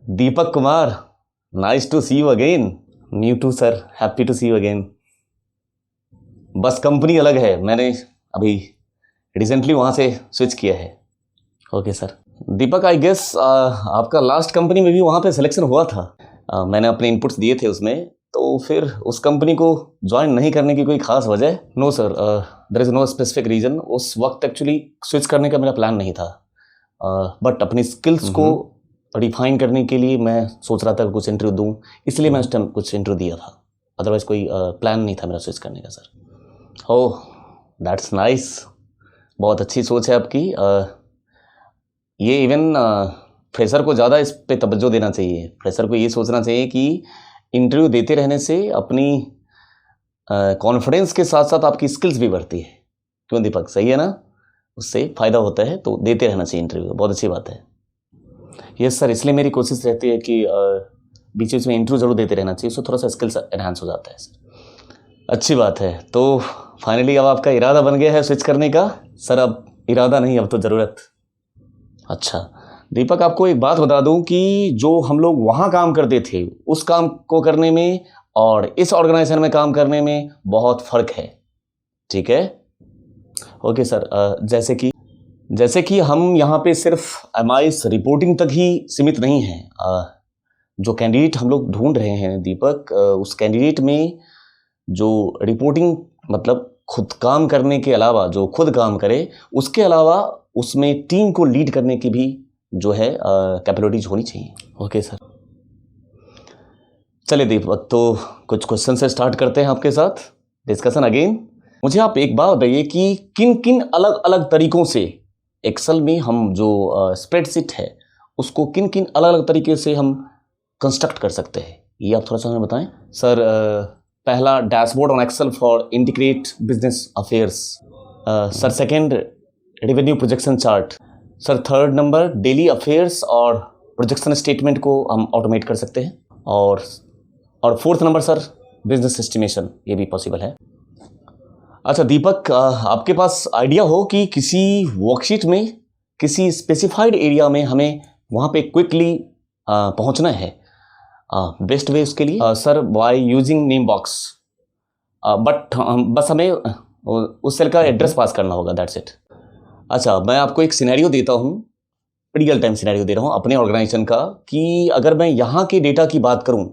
Deepak Kumar, nice to see you again. Me too sir, happy to see you again. बस company अलग है, मैंने अभी रिसेंटली वहाँ से स्विच किया है। Okay sir. Deepak I guess आपका लास्ट कंपनी में भी वहाँ पे सिलेक्शन हुआ था। मैंने अपने इनपुट्स दिए थे उसमें, तो फिर उस कंपनी को ज्वाइन नहीं करने की कोई खास वजह? No sir, there is no specific reason. उस वक्त एक्चुअली स्विच करने का मेरा प्लान नहीं था, बट अपनी स्किल्स को रिफाइन करने के लिए मैं सोच रहा था कुछ इंटरव्यू दूं, इसलिए मैं उस टाइम कुछ इंटरव्यू दिया था। अदरवाइज कोई प्लान नहीं था मेरा स्विच करने का सर। ओह दैट्स नाइस, बहुत अच्छी सोच है आपकी। ये इवन फ्रेशर को ज़्यादा इस पे तवज्जो देना चाहिए। फ्रेशर को ये सोचना चाहिए कि इंटरव्यू देते रहने से अपनी कॉन्फिडेंस के साथ साथ आपकी स्किल्स भी बढ़ती है। क्यों दीपक, सही है ना? उससे फ़ायदा होता है, तो देते रहना चाहिए इंटरव्यू, बहुत अच्छी बात है। यस सर, इसलिए मेरी कोशिश रहती है कि बीच बीच में इंटरव्यू ज़रूर देते रहना चाहिए, उससे थोड़ा सा स्किल्स एनहांस हो जाता है सर। अच्छी बात है। तो फाइनली अब आपका इरादा बन गया है स्विच करने का? सर अब इरादा नहीं, अब तो ज़रूरत। अच्छा दीपक, आपको एक बात बता दूं कि जो हम लोग वहाँ काम करते थे, उस काम को करने में और इस ऑर्गेनाइजेशन में काम करने में बहुत फ़र्क है। ठीक है? Okay sir. जैसे कि हम यहाँ पे सिर्फ एमआईएस रिपोर्टिंग तक ही सीमित नहीं हैं। जो कैंडिडेट हम लोग ढूंढ रहे हैं दीपक, उस कैंडिडेट में जो रिपोर्टिंग मतलब खुद काम करने के अलावा, जो खुद काम करे, उसके अलावा उसमें टीम को लीड करने की भी जो है कैपेबिलिटीज होनी चाहिए। Okay sir. चलिए दीपक, तो कुछ क्वेश्चन से स्टार्ट करते हैं आपके साथ डिस्कशन अगेन। मुझे आप एक बात बताइए कि किन किन अलग अलग तरीकों से एक्सेल में हम जो स्प्रेडशीट है उसको किन किन अलग अलग तरीके से हम कंस्ट्रक्ट कर सकते हैं, ये आप थोड़ा सा हमें बताएं। सर पहला dashboard on Excel for integrate business affairs. Sir second revenue projection chart. Sir third number daily affairs और प्रोजेक्शन स्टेटमेंट को हम ऑटोमेट कर सकते हैं। और fourth number sir business estimation, ये भी पॉसिबल है। अच्छा दीपक, आपके पास आइडिया हो कि किसी वर्कशीट में किसी स्पेसिफाइड एरिया में हमें वहाँ पे क्विकली पहुँचना है, बेस्ट वे उसके लिए? Sir by using name box, but बस हमें उस सेल का एड्रेस पास करना होगा, दैट्स इट। अच्छा, मैं आपको एक सिनेरियो देता हूँ, रियल टाइम सिनेरियो दे रहा हूँ अपने ऑर्गेनाइजेशन का, कि अगर मैं यहाँ के डेटा की बात करूँ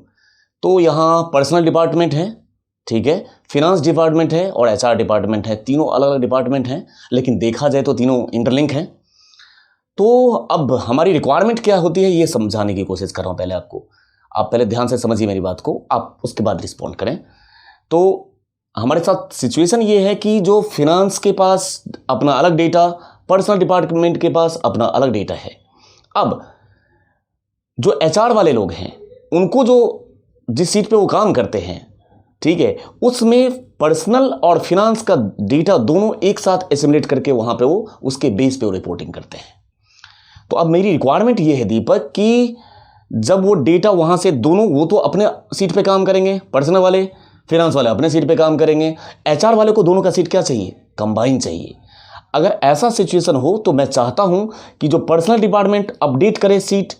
तो यहाँ पर्सनल डिपार्टमेंट है, ठीक है, फिनांस डिपार्टमेंट है और एचआर डिपार्टमेंट है। तीनों अलग अलग डिपार्टमेंट हैं, लेकिन देखा जाए तो तीनों इंटरलिंक हैं। तो अब हमारी रिक्वायरमेंट क्या होती है ये समझाने की कोशिश कर रहा हूँ पहले आपको। आप पहले ध्यान से समझिए मेरी बात को, आप उसके बाद रिस्पॉन्ड करें। तो हमारे साथ सिचुएशन ये है कि जो फिनांस के पास अपना अलग डेटा, पर्सनल डिपार्टमेंट के पास अपना अलग डेटा है। अब जो एचआर वाले लोग हैं, उनको जो जिस सीट पे वो काम करते हैं, ठीक है, उसमें पर्सनल और फिनांस का डेटा दोनों एक साथ एसिमुलेट करके वहाँ पे वो उसके बेस पे वो रिपोर्टिंग करते हैं। तो अब मेरी रिक्वायरमेंट ये है दीपक कि जब वो डेटा वहाँ से दोनों, वो तो अपने सीट पे काम करेंगे, पर्सनल वाले, फिनांस वाले अपने सीट पे काम करेंगे, एचआर वाले को दोनों का सीट क्या चाहिए? कंबाइन चाहिए। अगर ऐसा सिचुएशन हो तो मैं चाहता हूँ कि जो पर्सनल डिपार्टमेंट अपडेट करे सीट,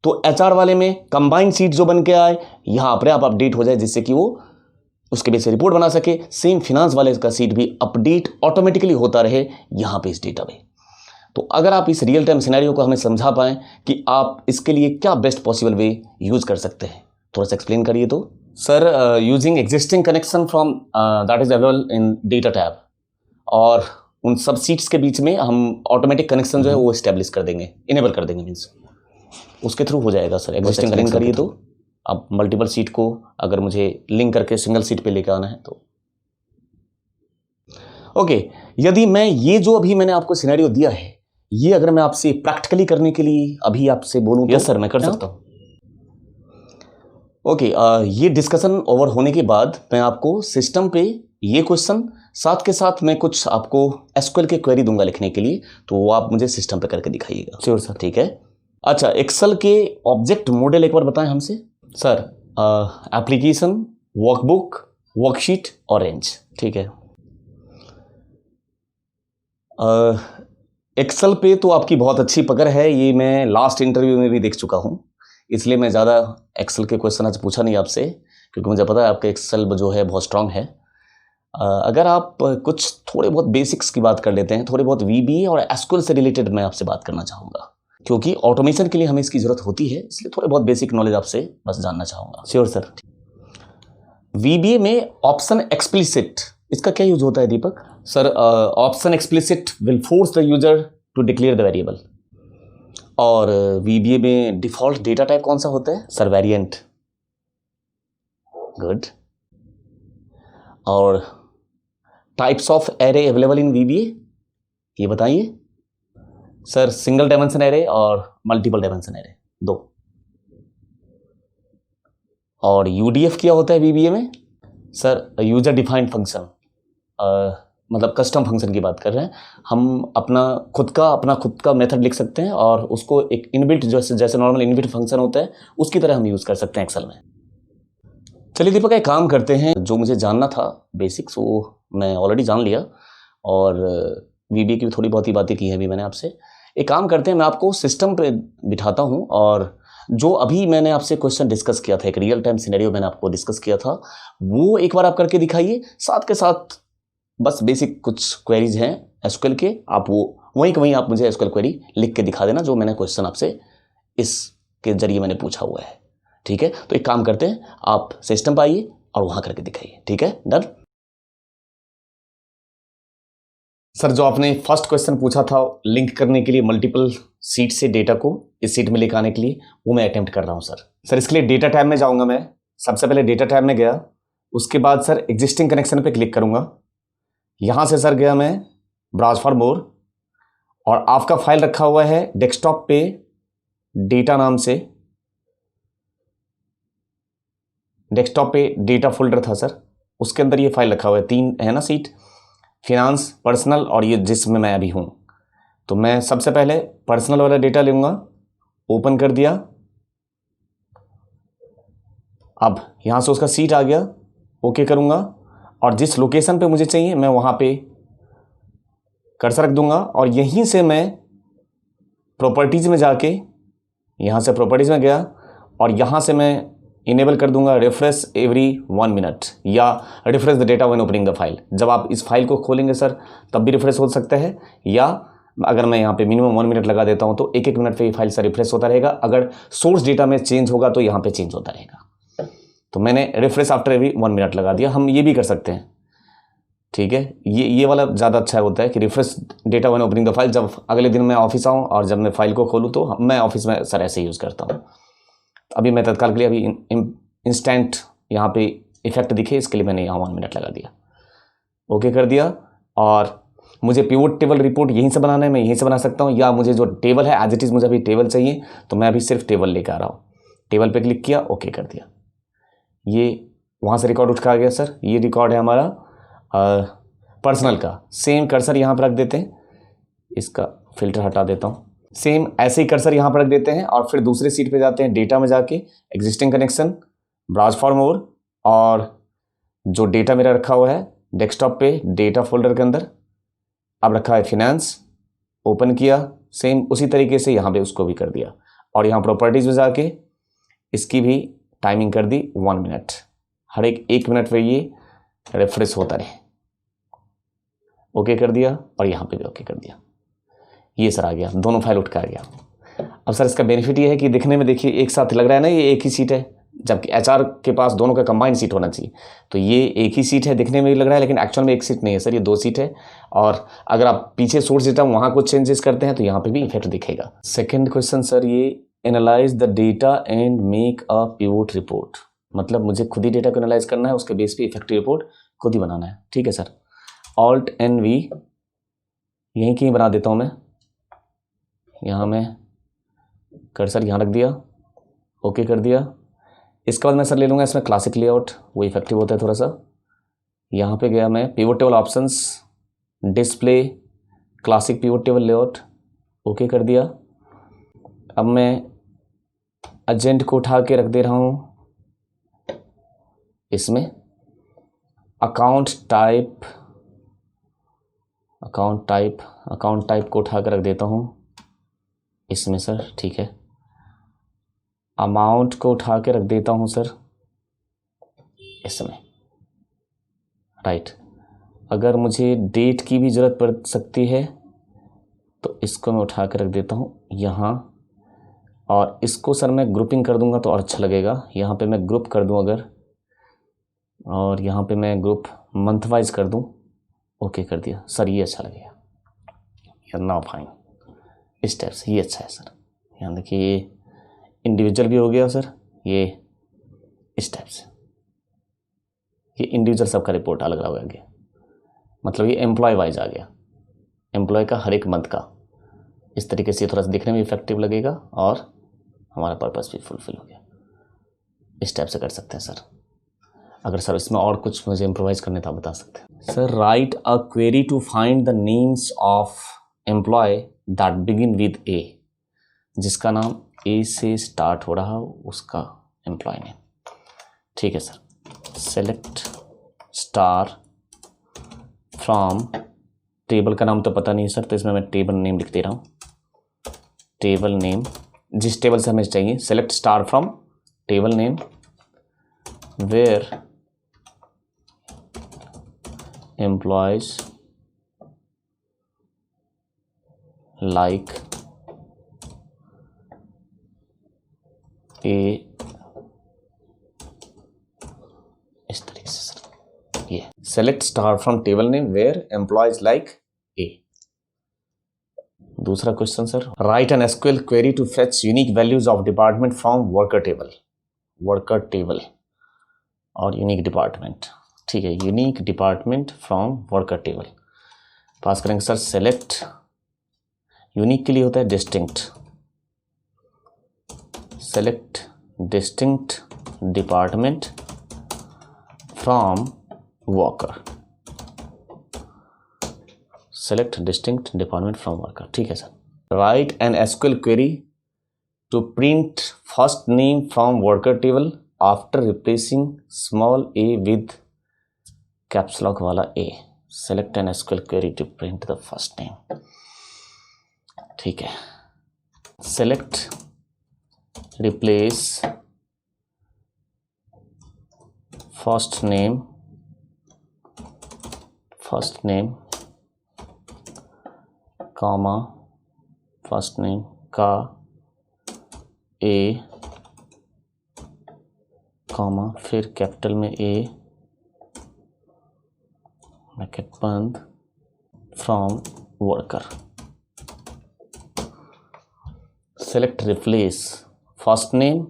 तो एचआर वाले में कंबाइंड सीट जो बन के आए यहाँ अपने आप अपडेट हो जाए, जिससे कि वो उसके बेस से रिपोर्ट बना सके। सेम फिनांस वाले का सीट भी अपडेट ऑटोमेटिकली होता रहे यहाँ पे इस डेटा में। तो अगर आप इस रियल टाइम सिनेरियो को हमें समझा पाएँ कि आप इसके लिए क्या बेस्ट पॉसिबल वे यूज कर सकते हैं, थोड़ा सा एक्सप्लेन करिए। तो sir using existing connection from that is available in data tab, और उन सब सीट्स के बीच में हम ऑटोमेटिक कनेक्शन जो है वो इस्टेब्लिश कर देंगे, इनेबल कर देंगे, मीन्स उसके थ्रू हो जाएगा सर। एग्जिस्टिंग लिंक करिए तो अब मल्टीपल सीट को अगर मुझे लिंक करके सिंगल सीट पे लेकर आना है तो ओके। यदि मैं ये जो अभी मैंने आपको सिनेरियो दिया है, ये अगर मैं आपसे प्रैक्टिकली करने के लिए अभी आपसे बोलूं तो? यस सर, मैं कर सकता हूँ। ओके, ये डिस्कशन ओवर होने के बाद मैं आपको सिस्टम पे ये क्वेश्चन, साथ के साथ मैं कुछ आपको एसक्यूएल के क्वेरी दूंगा लिखने के लिए, तो वो आप मुझे सिस्टम पे करके दिखाइएगा। Sure sir. ठीक है। अच्छा, एक्सेल के ऑब्जेक्ट मॉडल एक बार बताएं हमसे। सर एप्लीकेशन, वर्कबुक, वर्कशीट और रेंज, ठीक है। एक्सेल पे तो आपकी बहुत अच्छी पकड़ है, ये मैं लास्ट इंटरव्यू में भी देख चुका हूँ। इसलिए मैं ज़्यादा एक्सेल के क्वेश्चन आज पूछा नहीं आपसे, क्योंकि मुझे पता है आपका एक्सेल जो है बहुत स्ट्रांग है। अगर आप कुछ थोड़े बहुत बेसिक्स की बात कर लेते हैं, थोड़े बहुत VBA और एसक्यूएल से रिलेटेड मैं आपसे बात करना चाहूँगा, क्योंकि ऑटोमेशन के लिए हमें इसकी ज़रूरत होती है, इसलिए थोड़े बहुत बेसिक नॉलेज आपसे बस जानना चाहूँगा। Sure sir. VBA में ऑप्शन एक्सप्लिसिट, इसका क्या यूज होता है Deepak? Sir, option explicit will force the user to declare the variable. और VBA में डिफॉल्ट डेटा टाइप कौन सा होता है? Sir, variant. गुड। और types of array available in VBA, ये बताइए। सर, सिंगल डायमेंशन एरे और मल्टीपल डायमेंशन एरे, दो। और UDF क्या होता है VBA में? सर, यूजर डिफाइंड फंक्शन, मतलब कस्टम फंक्शन की बात कर रहे हैं हम। अपना खुद का मेथड लिख सकते हैं और उसको एक इनबिल्ट जैसे नॉर्मल इनबिल्ट फंक्शन होता है उसकी तरह हम यूज़ कर सकते हैं एक्सेल में। चलिए दीपक, एक काम करते हैं, जो मुझे जानना था बेसिक्स वो मैं ऑलरेडी जान लिया, और VBA की भी थोड़ी बहुत ही बातें की हैं अभी मैंने आपसे। एक काम करते हैं, मैं आपको सिस्टम पे बिठाता हूँ, और जो अभी मैंने आपसे क्वेश्चन डिस्कस किया था, एक रियल टाइम सिनेरियो मैंने आपको डिस्कस किया था, वो एक बार आप करके दिखाइए। साथ के साथ बस बेसिक कुछ क्वेरीज हैं एसक्यूएल के, आप वो वहीं आप मुझे एसक्यूएल क्वेरी लिख के दिखा देना जो मैंने क्वेश्चन आपसे इसके जरिए मैंने पूछा हुआ है। ठीक है, तो एक काम करते हैं, आप सिस्टम पर आइए और वहां करके दिखाइए। ठीक है, डन। सर, जो आपने फर्स्ट क्वेश्चन पूछा था लिंक करने के लिए मल्टीपल सीट से डेटा को इस सीट में लेकर आने के लिए, वो मैं अटेम्प्ट कर रहा हूं सर। इसके लिए डेटा टैब में जाऊंगा मैं। सबसे पहले डेटा टैब में गया, उसके बाद सर एग्जिस्टिंग कनेक्शन पे क्लिक करूंगा। यहां से सर गया मैं ब्राउज फॉर मोर, और आपका फाइल रखा हुआ है डेस्कटॉप पे डेटा नाम से। डेस्कटॉप पे डेटा फोल्डर था सर, उसके अंदर ये फाइल रखा हुआ है, 3 है ना सीट, फिनांस, पर्सनल और ये जिसमें मैं अभी हूं। तो मैं सबसे पहले पर्सनल वाला डेटा लूंगा, ओपन कर दिया। अब यहां से उसका सीट आ गया, ओके करूंगा, और जिस लोकेशन पे मुझे चाहिए मैं वहां पे कर्सर रख दूंगा, और यहीं से मैं प्रॉपर्टीज में जाके, यहां से प्रॉपर्टीज में गया और यहां से मैं इनेबल कर दूंगा रिफ्रेश एवरी 1 मिनट, या refresh the data when opening the file. जब आप इस फाइल को खोलेंगे सर तब भी रिफ्रेश हो सकता है, या अगर मैं यहाँ पे मिनिमम 1 मिनट लगा देता हूँ तो 1-1 मिनट पे ये फाइल से रिफ्रेश होता रहेगा। अगर सोर्स डेटा में चेंज होगा तो यहाँ पे चेंज होता रहेगा। तो मैंने रिफ्रेश आफ्टर एवरी 1 मिनट लगा दिया। हम ये भी कर सकते हैं, ठीक है, ये वाला ज़्यादा अच्छा होता है कि refresh data when opening the file. जब अगले दिन मैं ऑफिस आऊँ और जब मैं फाइल को खोलूँ तो मैं ऑफिस में सर ऐसे यूज़ करता हूँ। अभी मैं तत्काल के लिए अभी इंस्टेंट यहाँ पे इफेक्ट दिखे, इसके लिए मैंने यहाँ 1 मिनट लगा दिया, ओके कर दिया। और मुझे पिवोट टेबल रिपोर्ट यहीं से बनाना है, मैं यहीं से बना सकता हूँ, या मुझे जो टेबल है एज इट इज़ मुझे अभी टेबल चाहिए तो मैं अभी सिर्फ टेबल लेकर आ रहा हूँ। टेबल पे क्लिक किया, ओके कर दिया, ये वहाँ से रिकॉर्ड उठ के आ गया सर। ये रिकॉर्ड है हमारा पर्सनल का। सेम कर्सर यहाँ पर रख देते हैं, इसका फिल्टर हटा देता हूँ। सेम ऐसे ही कर्सर यहाँ पर रख देते हैं और फिर दूसरे सीट पे जाते हैं, डेटा में जाके existing connection, browse for more, और जो डेटा मेरा रखा हुआ है डेस्कटॉप पे डेटा फोल्डर के अंदर अब रखा है फिनेंस, ओपन किया, सेम उसी तरीके से यहाँ पे उसको भी कर दिया, और यहाँ प्रॉपर्टीज में जाके इसकी भी टाइमिंग कर दी 1 मिनट, हर एक 1 मिनट पे ये रिफ्रेश होता रहे, ओके कर दिया, और यहाँ पे भी ओके कर दिया। ये सर आ गया, दोनों फाइल उठ के आ गया। अब सर इसका बेनिफिट ये है कि दिखने में देखिए एक साथ लग रहा है ना, ये एक ही सीट है, जबकि HR के पास दोनों का कंबाइंड सीट होना चाहिए। तो ये एक ही सीट है, दिखने में भी लग रहा है, लेकिन एक्चुअल में एक सीट नहीं है सर, ये 2 सीट है। और अगर आप पीछे सोर्स डेटा वहाँ कुछ चेंजेस करते हैं तो यहाँ पे भी इफेक्ट दिखेगा। सेकेंड क्वेश्चन सर, ये analyse the data and make a pivot report, मतलब मुझे खुद ही डेटा को एनालाइज करना है, उसके बेस पे इफेक्टिव रिपोर्ट खुद ही बनाना है। ठीक है सर, Alt+V यहीं कहीं बना देता हूँ मैं, यहाँ मैं कर्सर यहाँ रख दिया, ओके कर दिया। इसके बाद मैं सर ले लूँगा इसमें क्लासिक लेआउट, वो इफेक्टिव होता है थोड़ा सा। यहाँ पे गया मैं pivot table options, display classic pivot table layout, okay कर दिया। अब मैं एजेंट को उठा के रख दे रहा हूँ इसमें, अकाउंट टाइप को उठा कर रख देता हूँ इसमें सर, ठीक है। अमाउंट को उठा के रख देता हूँ सर इस समय, राइट। अगर मुझे डेट की भी ज़रूरत पड़ सकती है तो इसको मैं उठा के रख देता हूँ यहाँ, और इसको सर मैं ग्रुपिंग कर दूंगा तो और अच्छा लगेगा। यहाँ पे मैं ग्रुप कर दूं अगर, और यहाँ पे मैं ग्रुप मंथ वाइज कर दूं, ओके कर दिया सर, ये अच्छा लगेगा। नाउ फाइन, इस टाइप से ये अच्छा है सर। यहाँ देखिए ये इंडिविजुअल भी हो गया सर, ये इस टाइप से, ये इंडिविजुअल सबका रिपोर्ट अलग अलग आ गया, मतलब ये एम्प्लॉय वाइज आ गया, एम्प्लॉय का हर एक मंथ का। इस तरीके से थोड़ा सा दिखने में इफेक्टिव लगेगा और हमारा पर्पस भी फुलफिल हो गया। इस टाइप से कर सकते हैं सर। अगर सर इसमें और कुछ मुझे इम्प्रोवाइज करने था बता सकते हैं sir. Write a query to find the names of employee that begin with A, जिसका नाम ए से स्टार्ट हो रहा हो उसका एम्प्लॉय नेम। ठीक है सर। सेलेक्ट स्टार फ्रॉम, टेबल का नाम तो पता नहीं सर, तो इसमें मैं टेबल नेम लिख दे रहा हूँ। टेबल नेम जिस टेबल से हमें चाहिए, select star from table name where employees like A, इस तरीके से सर। ये select star from table name where employees like A. दूसरा question sir, write an SQL query to fetch unique values of department from worker table. Worker table और unique department, ठीक है, unique department from worker table pass करेंगे sir. Select, unique के लिए होता है distinct, select distinct department from worker, select distinct department from worker. ठीक है sir. Write an SQL query to print first name from worker table after replacing small A with caps lock वाला A. Select an SQL query to print the first name. ठीक है। Select replace first name comma first name का A comma फिर capital में A bracket बंद from worker. Select replace first name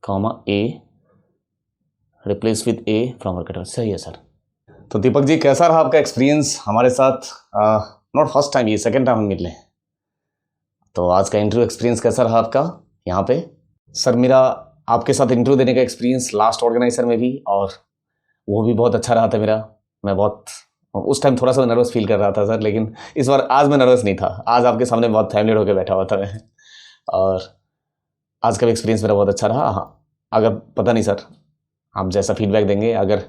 comma A replace with A from worker. सही है sir. तो दीपक जी कैसा रहा आपका एक्सपीरियंस हमारे साथ? नॉट फर्स्ट टाइम, ये सेकेंड टाइम हम मिले। तो आज का इंटरव्यू एक्सपीरियंस कैसा रहा आपका यहाँ पे? सर मेरा आपके साथ इंटरव्यू देने का एक्सपीरियंस लास्ट ऑर्गेनाइजर में भी, और वो भी बहुत अच्छा रहा था मेरा। मैं बहुत उस टाइम थोड़ा सा नर्वस फील कर रहा था सर, लेकिन इस बार आज मैं नर्वस नहीं था। आज आपके सामने बहुत फैमिलियर होकर बैठा हुआ था मैं, और आज का भी एक्सपीरियंस मेरा बहुत अच्छा रहा। हाँ, अगर पता नहीं सर आप जैसा फीडबैक देंगे, अगर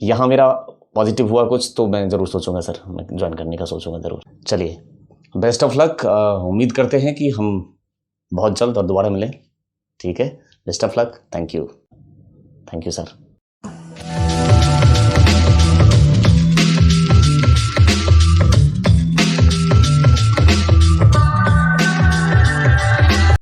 यहाँ मेरा पॉजिटिव हुआ कुछ तो मैं ज़रूर सोचूंगा सर, मैं ज्वाइन करने का सोचूंगा ज़रूर। चलिए, बेस्ट ऑफ लक। उम्मीद करते हैं कि हम बहुत जल्द और दोबारा मिलें। ठीक है, best of luck. Thank you sir.